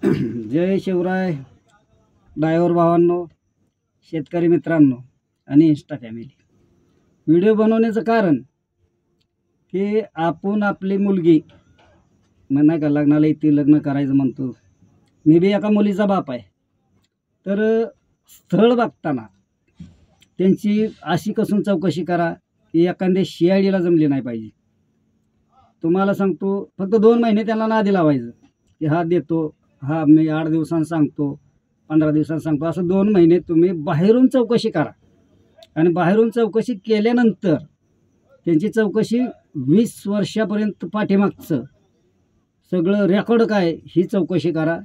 जय Shivray driver भावांनो, शेतकरी मित्रांनो आणि इंस्टा फॅमिली. व्हिडिओ बनवण्याचं कारण की आपण आपली मुलगी नाही का लग्नाला येते, लग्न करायचं म्हणतो. मी बी एका मुलीचा बाप आहे. तर स्थळ बघताना त्यांची अशी कसून चौकशी करा की एखाद्या शियाळीला जमली नाही पाहिजे. तुम्हाला सांगतो, फक्त 2 महिने त्यांना नादी लावायचं की हा देतो, हा मी 8 दिवसांनी सांगतो, 15 दिवसांनी सांगतो, असं 2 महिने तुम्ही बाहेरून चौकशी करा. आणि बाहेरून चौकशी केल्यानंतर त्यांची चौकशी 20 वर्षापर्यंत पाठीमागचं सगळं रेकॉर्ड काय ही चौकशी करा.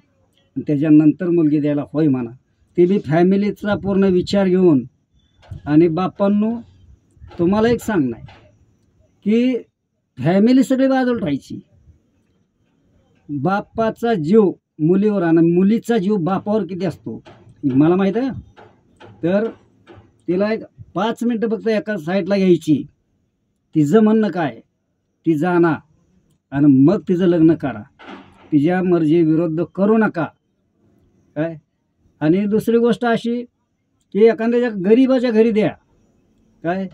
त्याच्यानंतर मुलगी द्यायला होय म्हणा. ते बी फॅमिलीचा पूर्ण विचार घेऊन. आणि बापांनो, तुम्हाला एक सांगणं आहे की फॅमिली सगळी बाजूला राहायची. बापाचा जीव मुलीवर आणि मुलीचा जीव बापावर किती असतो मला माहीत आहे. तर तिला एक 5 मिनटं फक्त एका साईडला घ्यायची. तिचं म्हणणं काय ती जाणा आणि मग तिचं लग्न करा. तिच्या मर्जी विरुद्ध करू नका काय. आणि दुसरी गोष्ट अशी की एखाद्याच्या गरीबाच्या घरी द्या काय,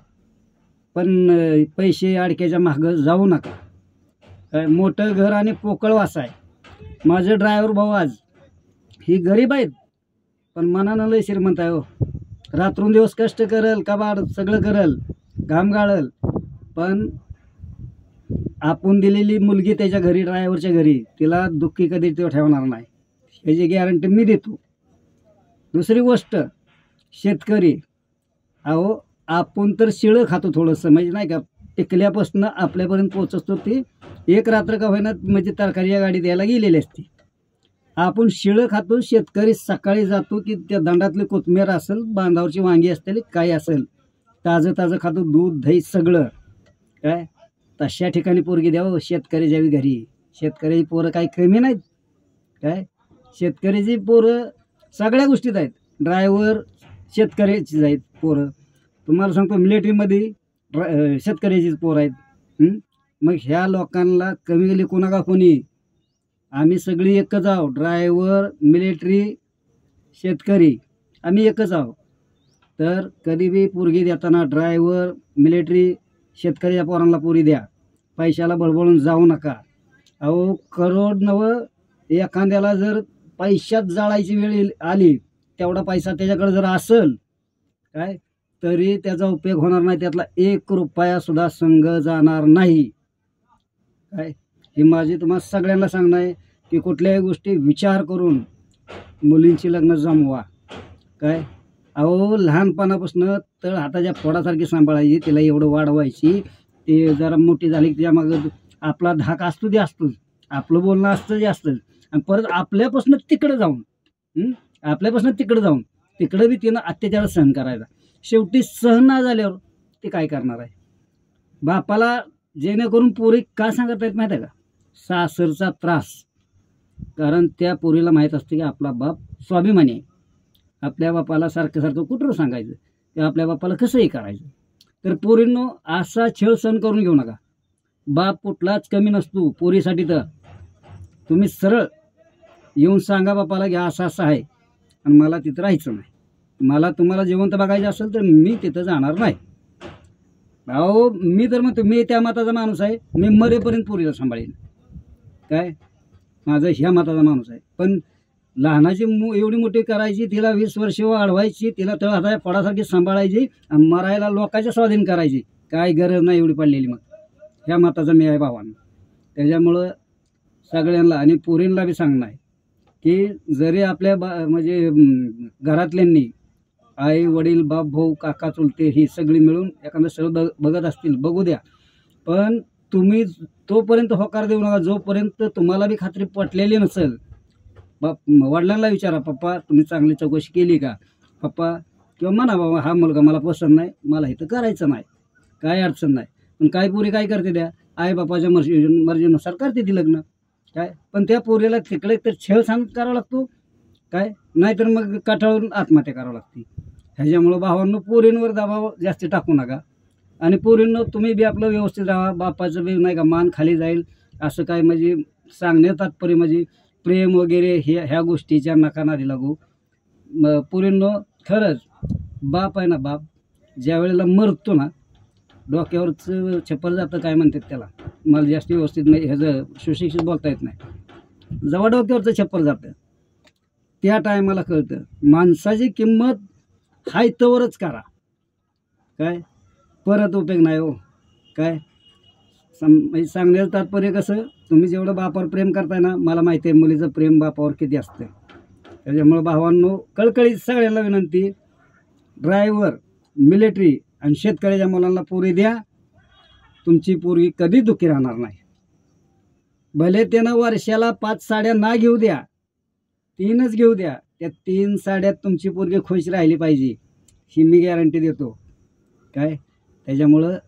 पण पैसे अडक्याच्या मागं जाऊ नका काय. मोठं घर आणि पोकळ वास आहे. माझे ड्रायव्हर भाऊ आज ही गरीब आहेत पण मनानं लय श्रीमंत आहे. हो, रात्रंदिवस कष्ट करल, कबाड सगळं करल, घाम गाळल, पण आपण दिलेली मुलगी त्याच्या घरी, ड्रायव्हरच्या घरी, तिला दुःखी कधी तो ठेवणार नाही याची गॅरंटी मी देतो. दुसरी गोष्ट, शेतकरी अहो आपण तर शिळं खातो थोडंसं, म्हणजे नाही का टिकल्यापासून आपल्यापर्यंत पोचतो. ती एक रात्र का होईना म्हणजे तरकारी या गाडी द्यायला गेलेली असते. आपण शिळं खातो. शेतकरी सकाळी जातो की त्या दंडातली कोथमीर असेल, बांधावरची वांगी असतील, काय असेल ताजं ताजं खातो, दूध दही सगळं काय. तशा ठिकाणी पोरगी द्यावं शेतकरी ज्यावी घरी. शेतकऱ्याची पोरं काही कमी नाहीत काय. शेतकऱ्याची पोरं सगळ्या गोष्टीत आहेत. ड्रायव्हर शेतकऱ्याचीच आहेत पोरं. तुम्हाला सांगतो मिलिटरीमध्ये शेतकऱ्याचीच पोरं आहेत. मग ह्या लोकांना कमी लेखू नका कोणी. आम्ही सगळी एकच आहो. ड्रायव्हर, मिलिटरी, शेतकरी आम्ही एकच आहो. तर कधी बी पोरगी देताना ड्रायव्हर, मिलिटरी, शेतकऱ्याच्या पोरांना पोरी द्या. पैशाला बळबळून जाऊ नका. अहो करोड नवं एखाद्याला जर पैशात जाळायची वेळ आली, तेवढा पैसा त्याच्याकडे जर असेल काय, तरी त्याचा उपयोग होणार नाही. त्यातला 1 रुपयासुद्धा संघ जाणार नाही काय. ही माझी तुम्हाला सगळ्यांना सांगणं आहे की कुठल्याही गोष्टी विचार करून मुलींची लग्न जमवा काय. अहो लहानपणापासून तळ हाताच्या फोडासारखी सांभाळायची, तिला एवढं वाढवायची. ते जरा मोठी झाली की त्या मागं आपला धाक असतो ते असतोच, आपलं बोलणं असतं जे असतं. आणि परत आपल्यापासून तिकडं जाऊन तिकडं बी तिनं अत्याचार सहन करायचा. शेवटी सहन नाही झाल्यावर ते काय करणार आहे. बापाला जेणेकरून पोरी का सांगत आहेत माहीत आहे का, सासरचा त्रास. कारण त्या पोरीला माहीत असते की आपला बाप स्वाभिमानी आहे. आपल्या बापाला सारखं सारखं कुठं सांगायचं की आपल्या बापाला कसंही करायचं. तर पोरींनो असा छळ सहन करून घेऊ नका. बाप कुठलाच कमी नसतो पोरीसाठी. तर तुम्ही सरळ येऊन सांगा बापाला की असं असं आहे आणि मला तिथं राहायचं नाही. मला तुम्हाला जिवंत बघायचं असेल तर मी तिथं जाणार नाही. अहो मी तर म्हणतो मी त्या मताचा माणूस आहे. मी मरेपर्यंत पोरीला सांभाळेन काय. माझं ह्या मताचा माणूस आहे. पण लहानाची एवढी मोठी करायची, तिला 20 वर्ष वाढवायची, तिला तळ हाताच्या फोडासारखी सांभाळायची आणि मरायला लोकांच्या स्वाधीन करायची, काय गरज नाही एवढी पडलेली. मग ह्या मताचा मी आहे भावांना. त्याच्यामुळं सगळ्यांना आणि पोरींना बी सांगणं आहे की जरी आपल्या म्हणजे घरातल्यांनी आई वडील बाप भाऊ काका चुलते ही सगळी मिळून एखादं स्थळ बघत असतील, बघू द्या. पण तुम्ही तोपर्यंत होकार देऊ नका जोपर्यंत तुम्हाला बी खात्री पटलेली नसेल. वडिलांना विचारा, पप्पा तुम्ही चांगली चौकशी केली का पप्पा, किंवा म्हणा बाबा हा मुलगा मला पसंत नाही, मला इथं करायचं नाही, काय अडचण नाही. पण काही पोरी काय करते, त्या आई बापाच्या मर्जीनुसार करते ती लग्न काय. पण त्या पोरीला तिकडे तर छेळ सांग करावा लागतो काय, नाहीतर मग कटाळून आत्महत्या करावं लागते. ह्याच्यामुळं भावांनो पोरींवर दबाव जास्त टाकू नका. आणि पोरींनो तुम्ही बी आपलं व्यवस्थित राहा. बापाचं बी नाही का मान खाली जाईल असं काय म्हणजे सांगण्यात तात्पर्य म्हणजे प्रेम वगैरे ह्या गोष्टीच्या नका नादी लागू. पोरींनो, खरंच बाप आहे ना, बाप ज्या वेळेला मरतो ना, डोक्यावरचं छप्पर जातं, काय म्हणतात त्याला, मला जास्त व्यवस्थित नाही, ह्याचं सुशिक्षित बोलता येत नाही. जेव्हा डोक्यावरचं छप्पर जातं त्या टायमाला कळतं माणसाची किंमत हाय तवरच करा, काय परत उपयोग नाही हो. काय म्हणजे सांगण्याचं तात्पर्य कसं, तुम्ही जेवढं बापावर प्रेम करताय ना, मला माहिती आहे मुलीचं प्रेम बापावर किती असतं. त्याच्यामुळं भावांनो, कळकळीत सगळ्यांना विनंती, ड्रायव्हर, मिलिटरी आणि शेतकऱ्याच्या मुलांना पोरी द्या. तुमची पोरगी कधी दुःखी राहणार नाही. भले त्यानं वर्षाला 5 साड्या ना घेऊ द्या, 3च घेऊ द्या, त्या 3 साड्यात तुमची पोरगी खुश राहिली पाहिजे, ही मी गॅरंटी देतो. काय त्याच्यामुळं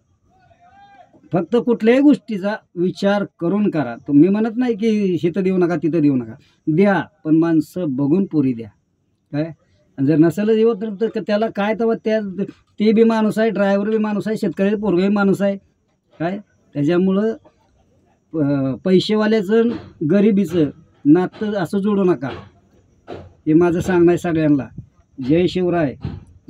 फक्त कुठल्याही गोष्टीचा विचार करून करा. तुम्ही म्हणत नाही की इथं देऊ नका तिथं देऊ नका, द्या, पण माणसं बघून पोरी द्या. काय जर नसेल देऊ तर त्याला काय, तेव्हा ते बी माणूस आहे, ड्रायव्हर बी माणूस आहे, शेतकरी पोरगंही माणूस आहे. काय त्याच्यामुळं पैसेवाल्याचं गरिबीचं नातं असं जोडू नका, हे माझं सांगणं आहे सगळ्यांना. जय शिवराय.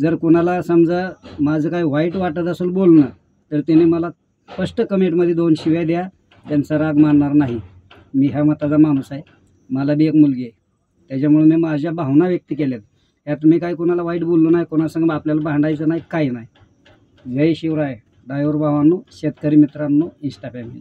जर कोणाला समजा माझं काय वाईट वाटत असेल बोलणं, तर त्याने मला स्पष्ट कमेंटमध्ये 2 शिव्या द्या, त्यांचा राग मानणार नाही. मी ह्या मताचा माणूस आहे, मला बी एक मुलगी आहे, त्याच्यामुळे मी माझ्या भावना व्यक्त केल्यात. यात मी काय कोणाला वाईट बोललो नाही, कोणासंग आपल्याला भांडायचं नाही, काही नाही. जय शिवराय. ड्रायव्हर भावांनो, शेतकरी मित्रांनो, इंस्टा फॅमिली.